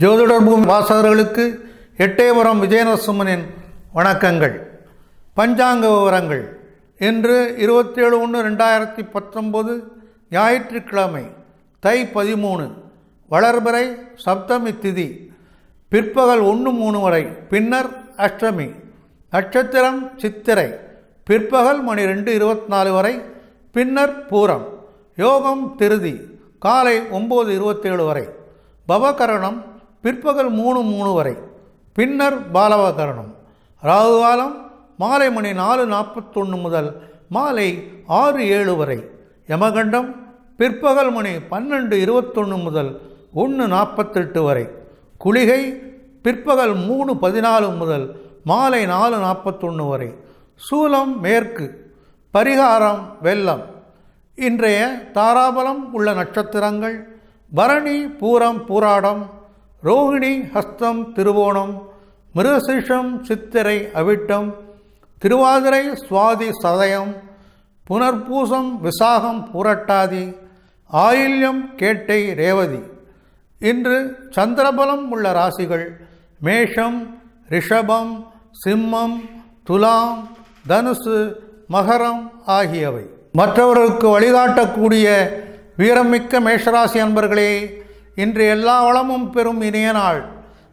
ஜோதிடர் பூமி வாசகர்களுக்கு எட்டயபுரம் விஜயநரசிம்மனின் வணக்கங்கள். பஞ்சாங்க விவரங்கள். இன்று 27/1/2019 ஞாயிற்றுக்கிழமை, தை 13, வளர்பிறை சப்தமி திதி, பிற்பகல் 1:03 வரை, பின்னர் அஷ்டமி. நட்சத்திரம் சித்திரை, பிற்பகல் மணி 2:24 வரை, பின்னர் பூரம். யோகம் திருதி, காலை 9:27 வரை. பவகரணம் பிற்பகல் 3:03 வரை, பின்னர் பாலவகரணம். ராகுகாலம் மாலை மணி 4:41 முதல் மாலை 6:07 வரை. யமகண்டம் பிற்பகல் மணி 12:21 முதல் 1:48 வரை. குளிகை பிற்பகல் 3:14 முதல் மாலை 4:41 வரை. சூலம் மேற்கு. பரிகாரம் வெள்ளம். இன்றைய தாராபலம் உள்ள நட்சத்திரங்கள்: பரணி, பூரம், பூராடம், ரோகிணி, ஹஸ்தம், திருவோணம், மிருகசீஷம், சித்திரை, அவிட்டம், திருவாதிரை, சுவாதி, சதயம், புனர்பூசம், விசாகம், பூரட்டாதி, ஆயில்யம், கேட்டை, ரேவதி. இன்று சந்திரபலம் உள்ள ராசிகள்: மேஷம், ரிஷபம், சிம்மம், துலாம், தனுசு, மகரம் ஆகியவை. மற்றவர்களுக்கு வழிகாட்டக்கூடிய வீரமிக்க மேஷராசி அன்பர்களே, இன்று எல்லா வளமும் பெறும் இனிய நாள்.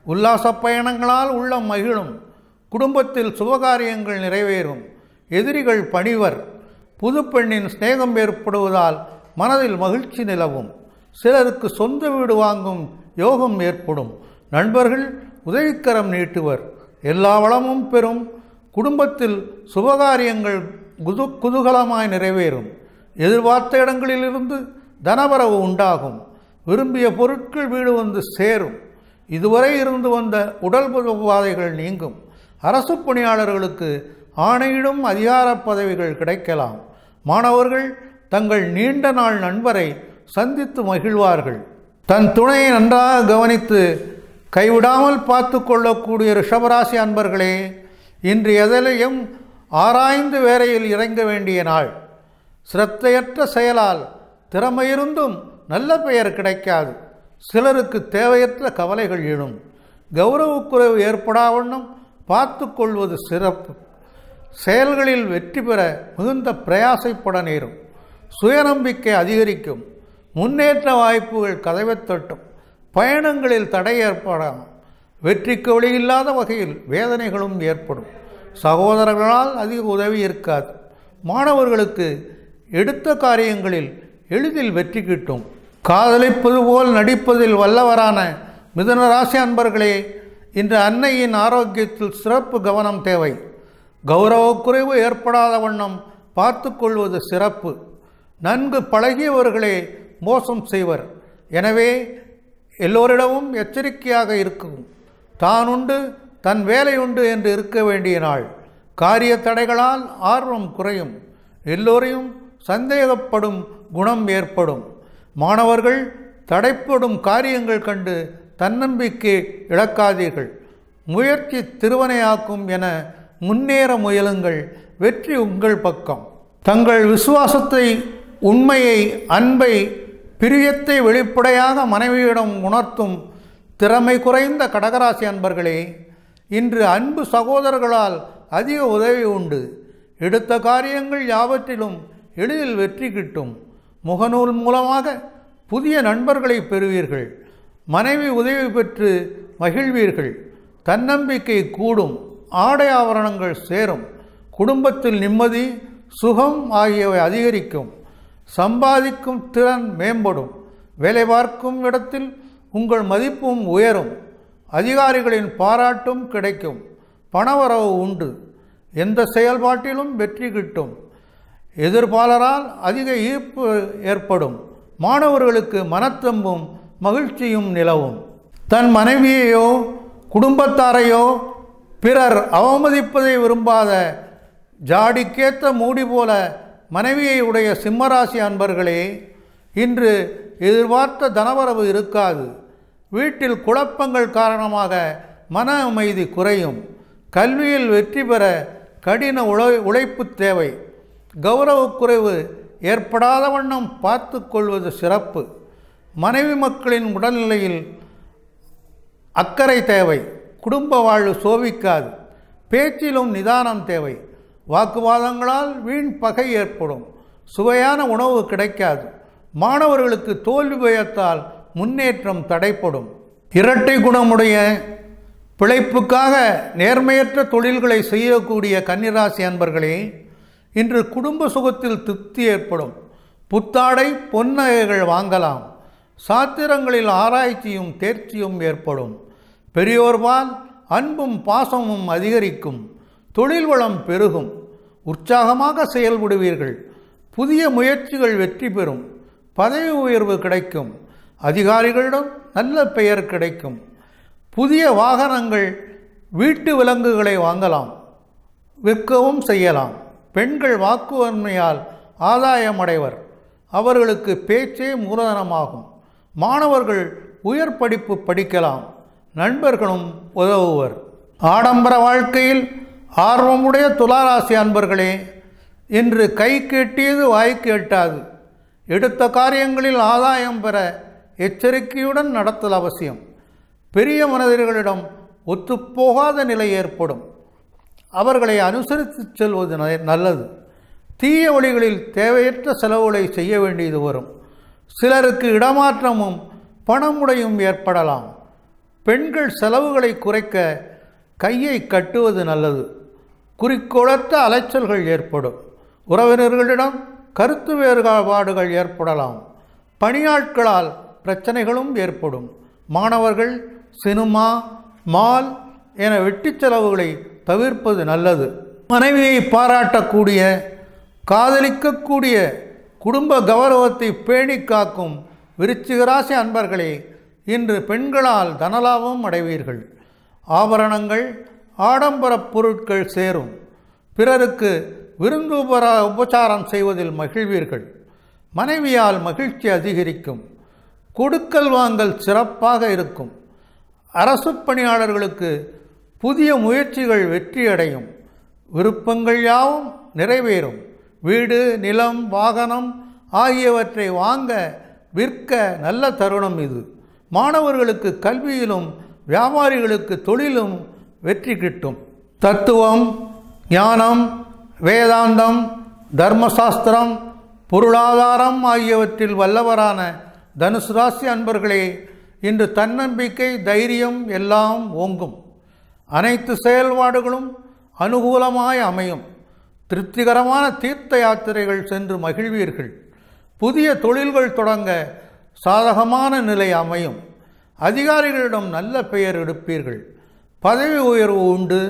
உல்லாச பயணங்களால் உள்ளம் மகிழும். குடும்பத்தில் சுபகாரியங்கள் நிறைவேறும். எதிரிகள் பணிவர். புது பெண்ணின் சிநேகம் ஏற்படுவதால் மனதில் மகிழ்ச்சி நிலவும். சிலருக்கு சொந்த வீடு வாங்கும் யோகம் ஏற்படும். நண்பர்கள் உதவிக்கரம் நீட்டுவர். எல்லா வளமும் பெறும். குடும்பத்தில் சுபகாரியங்கள் குதூகலமாய் நிறைவேறும். எதிர்பார்த்த இடங்களிலிருந்து தனவரவு உண்டாகும். விரும்பிய பொருட்கள் வீடு வந்து சேரும். இதுவரை இருந்து வந்த உடல் உபாதைகள் நீங்கும். அரசு பணியாளர்களுக்கு ஆணையிடும் அதிகார பதவிகள் கிடைக்கலாம். மாணவர்கள் தங்கள் நீண்ட நாள் நண்பரை சந்தித்து மகிழ்வார்கள். தன் துணையை நன்றாக கவனித்து கைவிடாமல் பார்த்து கொள்ளக்கூடிய ரிஷபராசி அன்பர்களே, இன்று எதிலையும் ஆராய்ந்து வேலையில் இறங்க வேண்டிய நாள். சிரத்தையற்ற செயலால் திறமையிருந்தும் நல்ல பெயர் கிடைக்காது. சிலருக்கு தேவையற்ற கவலைகள் எழும். கௌரவக்குறைவு ஏற்படாவண்ணம் பார்த்து கொள்வது சிறப்பு. செயல்களில் வெற்றி பெற மிகுந்த பிரயாசைப்பட நேரும். சுயநம்பிக்கை அதிகரிக்கும். முன்னேற்ற வாய்ப்புகள் கதவை தட்டும். பயணங்களில் தடை ஏற்படலாம். வெற்றிக்கு வழியில்லாத வகையில் வேதனைகளும் ஏற்படும். சகோதரர்களால் அதிக உதவி இருக்காது. மாணவர்களுக்கு எடுத்த காரியங்களில் எளிதில் வெற்றி கிட்டும். காதலிப்பது போல் நடிப்பதில் வல்லவரான மிதுனராசி அன்பர்களே, இன்று அன்னையின் ஆரோக்கியத்தில் சிறப்பு கவனம் தேவை. கௌரவக்குறைவு ஏற்படாத வண்ணம் பார்த்து கொள்வது சிறப்பு. நன்கு பழகியவர்களே மோசம் செய்வர். எனவே எல்லோரிடமும் எச்சரிக்கையாக இருக்கும். தான் உண்டு தன் வேலை உண்டு என்று இருக்க வேண்டிய நாள். காரிய தடைகளால் ஆர்வம் குறையும். எல்லோரையும் சந்தேகப்படும் குணம் ஏற்படும். மாணவர்கள் தடைப்படும் காரியங்கள் கண்டு தன்னம்பிக்கை இழக்காதீர்கள். முயற்சி திருவனையாக்கும் என முன்னேற முயலுங்கள். வெற்றி உங்கள் பக்கம். தங்கள் விசுவாசத்தை, உண்மையை, அன்பை, பிரியத்தை வெளிப்படையாக மனைவியிடம் உணர்த்தும் திறமை குறைந்த கடகராசி அன்பர்களே, இன்று அன்பு சகோதரர்களால் அதிக உதவி உண்டு. எடுத்த காரியங்கள் யாவற்றிலும் எளிதில் வெற்றி கிட்டும். முகநூல் மூலமாக புதிய நண்பர்களை பெறுவீர்கள். மனைவி உதவி பெற்று மகிழ்வீர்கள். தன்னம்பிக்கை கூடும். ஆடை ஆபரணங்கள் சேரும். குடும்பத்தில் நிம்மதி, சுகம் ஆகியவை அதிகரிக்கும். சம்பாதிக்கும் திறன் மேம்படும். வேலை பார்க்கும் இடத்தில் உங்கள் மதிப்பும் உயரும். அதிகாரிகளின் பாராட்டும் கிடைக்கும். பணவரவு உண்டு. எந்த செயல்பாட்டிலும் வெற்றி கிட்டும். எதிர்ப்பாளரால் அதிக ஈர்ப்பு ஏற்படும். மாணவர்களுக்கு மனத்தம்பும் மகிழ்ச்சியும் நிலவும். தன் மனைவியையோ குடும்பத்தாரையோ பிறர் அவமதிப்பதை விரும்பாத ஜாடிக்கேத்த மூடி போல மனைவியை உடைய சிம்மராசி அன்பர்களே, இன்று எதிர்பார்த்த தனவரவு இருக்காது. வீட்டில் குழப்பங்கள் காரணமாக மன அமைதி குறையும். கல்வியில் வெற்றி பெற கடின உழைப்பு தேவை. கௌரவக்குறைவு ஏற்படாத வண்ணம் பார்த்து கொள்வது சிறப்பு. மனைவி மக்களின் உடல்நிலையில் அக்கறை தேவை. குடும்ப வாழ்வு சோபிக்காது. பேச்சிலும் நிதானம் தேவை. வாக்குவாதங்களால் வீண் பகை ஏற்படும். சுவையான உணவு கிடைக்காது. மாணவர்களுக்கு தோல்வி பயத்தால் முன்னேற்றம் தடைப்படும். இரட்டை குணமுடைய பிழைப்புக்காக நேர்மையற்ற தொழில்களை செய்யக்கூடிய கன்னிராசி அன்பர்களே, இன்று குடும்ப சுகத்தில் திருப்தி ஏற்படும். புத்தாடை பொன்னகைகள் வாங்கலாம். சாத்திரங்களில் ஆராய்ச்சியும் தேர்ச்சியும் ஏற்படும். பெரியோர்பால் அன்பும் பாசமும் அதிகரிக்கும். தொழில் வளம் பெருகும். உற்சாகமாக செயல்படுவீர்கள். புதிய முயற்சிகள் வெற்றி பெறும். பதவி உயர்வு கிடைக்கும். அதிகாரிகளிடம் நல்ல பெயர் கிடைக்கும். புதிய வாகனங்கள், வீட்டு விலங்குகளை வாங்கலாம், விற்கவும் செய்யலாம். பெண்கள் வாக்குவன்மையால் ஆதாயம் அடைவர். அவர்களுக்கு பேச்சே மூலதனமாகும். மாணவர்கள் உயர் படிப்பு படிக்கலாம். நண்பர்களும் உதவுவர். ஆடம்பர வாழ்க்கையில் ஆர்வமுடைய துளாராசி அன்பர்களே, இன்று கை கேட்டியது வாய்க்கு எட்டாது. எடுத்த காரியங்களில் ஆதாயம் பெற எச்சரிக்கையுடன் நடத்தல் அவசியம். பெரிய மனிதர்களிடம் ஒத்துப்போகாத நிலை ஏற்படும். அவர்களை அனுசரித்து செல்வது நல்லது. தீய வழிகளில் தேவையற்ற செலவுகளை செய்ய வேண்டியது வரும். சிலருக்கு இடமாற்றமும் பணமுடையும் ஏற்படலாம். பெண்கள் செலவுகளை குறைக்க கையை கட்டுவது நல்லது. குறிக்கோளற்ற அலைச்சல்கள் ஏற்படும். உறவினர்களிடம் கருத்து வேறுபாடுகள் ஏற்படலாம். பணியாட்களால் பிரச்சனைகளும் ஏற்படும். மாணவர்கள் சினிமா, மால் என வெட்டி செலவுகளை தவிர்ப்பது நல்லது. மனைவியை பாராட்டக்கூடிய, காதலிக்கக்கூடிய, குடும்ப கௌரவத்தை பேணி காக்கும் விருச்சிக ராசி அன்பர்களே, இன்று பெண்களால் தனலாபம் அடைவீர்கள். ஆபரணங்கள், ஆடம்பர பொருட்கள் சேரும். பிறருக்கு விருந்து உபச்சாரம் செய்வதில் மகிழ்வீர்கள். மனைவியால் மகிழ்ச்சி அதிகரிக்கும். கொடுக்கல் வாங்கல் சிறப்பாக இருக்கும். அரசு பணியாளர்களுக்கு புதிய முயற்சிகள் வெற்றியடையும். விருப்பங்கள் யாவும் நிறைவேறும். வீடு, நிலம், வாகனம் ஆகியவற்றை வாங்க விற்க நல்ல தருணம் இது. மாணவர்களுக்கு கல்வியிலும் வியாபாரிகளுக்கு தொழிலும் வெற்றி கிட்டும். தத்துவம், ஞானம், வேதாந்தம், தர்மசாஸ்திரம், பொருளாதாரம் ஆகியவற்றில் வல்லவரான தனுசு ராசி அன்பர்களே, இன்று தன்னம்பிக்கை, தைரியம் எல்லாம் ஓங்கும். அனைத்து செயல்பாடுகளும் அனுகூலமாய் அமையும். திருப்திகரமான தீர்த்த யாத்திரைகள் சென்று மகிழ்வீர்கள். புதிய தொழில்கள் தொடங்க சாதகமான நிலை அமையும். அதிகாரிகளிடம் நல்ல பெயர் எடுப்பீர்கள். பதவி உயர்வு உண்டு.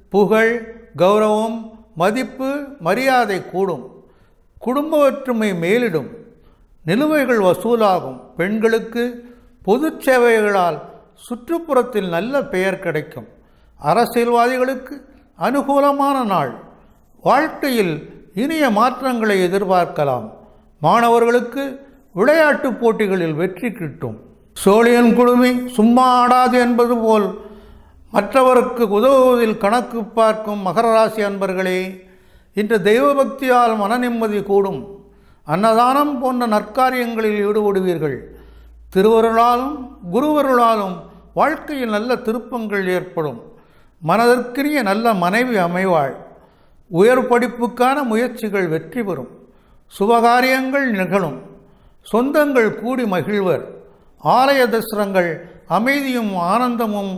புகழ், கௌரவம், மதிப்பு, மரியாதை கூடும். குடும்ப ஒற்றுமை மேலிடும். நிலுவைகள் வசூலாகும். பெண்களுக்கு பொது சேவைகளால் சுற்றுப்புறத்தில் நல்ல பெயர் கிடைக்கும். அரசியல்வாதிகளுக்கு அனுகூலமான நாள். வாழ்க்கையில் இனிய மாற்றங்களை எதிர்பார்க்கலாம். மாணவர்களுக்கு விளையாட்டுப் போட்டிகளில் வெற்றி கிட்டும். சோழியன் குடுமி சும்மா ஆடாது என்பது போல் மற்றவருக்கு உதவுவதில் கணக்கு பார்க்கும் மகர ராசி அன்பர்களே, இன்று தெய்வ பக்தியால் மன நிம்மதி கூடும். அன்னதானம் போன்ற நற்காரியங்களில் ஈடுபடுவீர்கள். திருவருளாலும் குருவருளாலும் வாழ்க்கையில் நல்ல திருப்பங்கள் ஏற்படும். மனதிற்கினிய நல்ல மனைவி அமைவாள். உயர் படிப்புக்கான முயற்சிகள் வெற்றி பெறும். சுபகாரியங்கள் நிகழும். சொந்தங்கள் கூடி மகிழ்வர். ஆலய தரிசனங்கள் அமைதியும் ஆனந்தமும்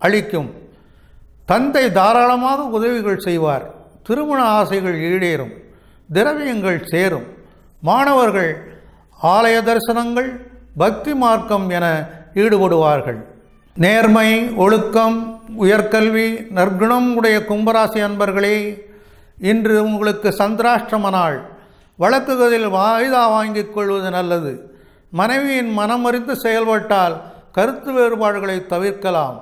அளிக்கும். தந்தை தாராளமாக உதவிகள் செய்வார். திருமண ஆசைகள் ஈடேறும். திரவியங்கள் சேரும். மாணவர்கள் ஆலய தரிசனங்கள், பக்தி மார்க்கம் என ஈடுபடுவார்கள். நேர்மை, ஒழுக்கம், உயர்கல்வி, நற்குணம் உடைய கும்பராசி அன்பர்களே, இன்று உங்களுக்கு சந்திராஷ்டம நாள். வழக்குகளில் வாய்தா வாங்கிக் கொள்வது நல்லது. மனைவியின் மனமறிந்து செயல்பட்டால் கருத்து வேறுபாடுகளை தவிர்க்கலாம்.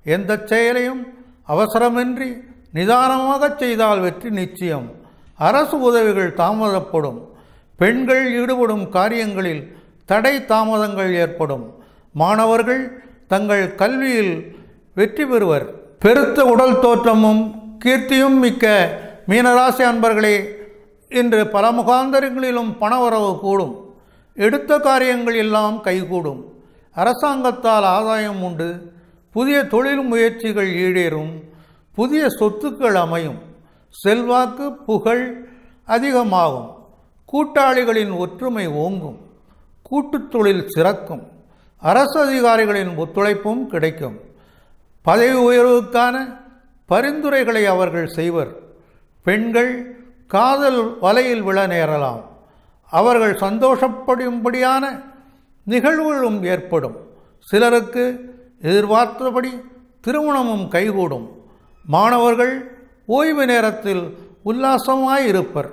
எந்த செயலையும் அவசரமின்றி நிதானமாக செய்தால் வெற்றி நிச்சயம். அரசு உதவிகள் தாமதப்படும். பெண்கள் ஈடுபடும் காரியங்களில் தடை தாமதங்கள் ஏற்படும். மாணவர்கள் தங்கள் கல்வியில் வெற்றி பெறுவர். பெருத்த உடல் தோற்றமும் கீர்த்தியும் மிக்க மீனராசி அன்பர்களே, இன்று பல முகாந்தரங்களிலும் பணவரவு கூடும். எடுத்த காரியங்கள் எல்லாம் கைகூடும். அரசாங்கத்தால் ஆதாயம் உண்டு. புதிய தொழில் முயற்சிகள் ஈடேறும். புதிய சொத்துக்கள் அமையும். செல்வாக்கு புகழ் அதிகமாகும். கூட்டாளிகளின் ஒற்றுமை ஓங்கும். கூட்டுத் தொழில் சிறக்கும். அரசு அதிகாரிகளின் ஒத்துழைப்பும் கிடைக்கும். பதவி உயர்வுக்கான பரிந்துரைகளை அவர்கள் செய்வர். பெண்கள் காதல் வலையில் விழ நேரலாம். அவர்கள் சந்தோஷப்படும்படியான நிகழ்வுகளும் ஏற்படும். சிலருக்கு எதிர்பார்த்தபடி திருமணமும் கைகூடும். மாணவர்கள் ஓய்வு நேரத்தில் உல்லாசமாயிருப்பர்.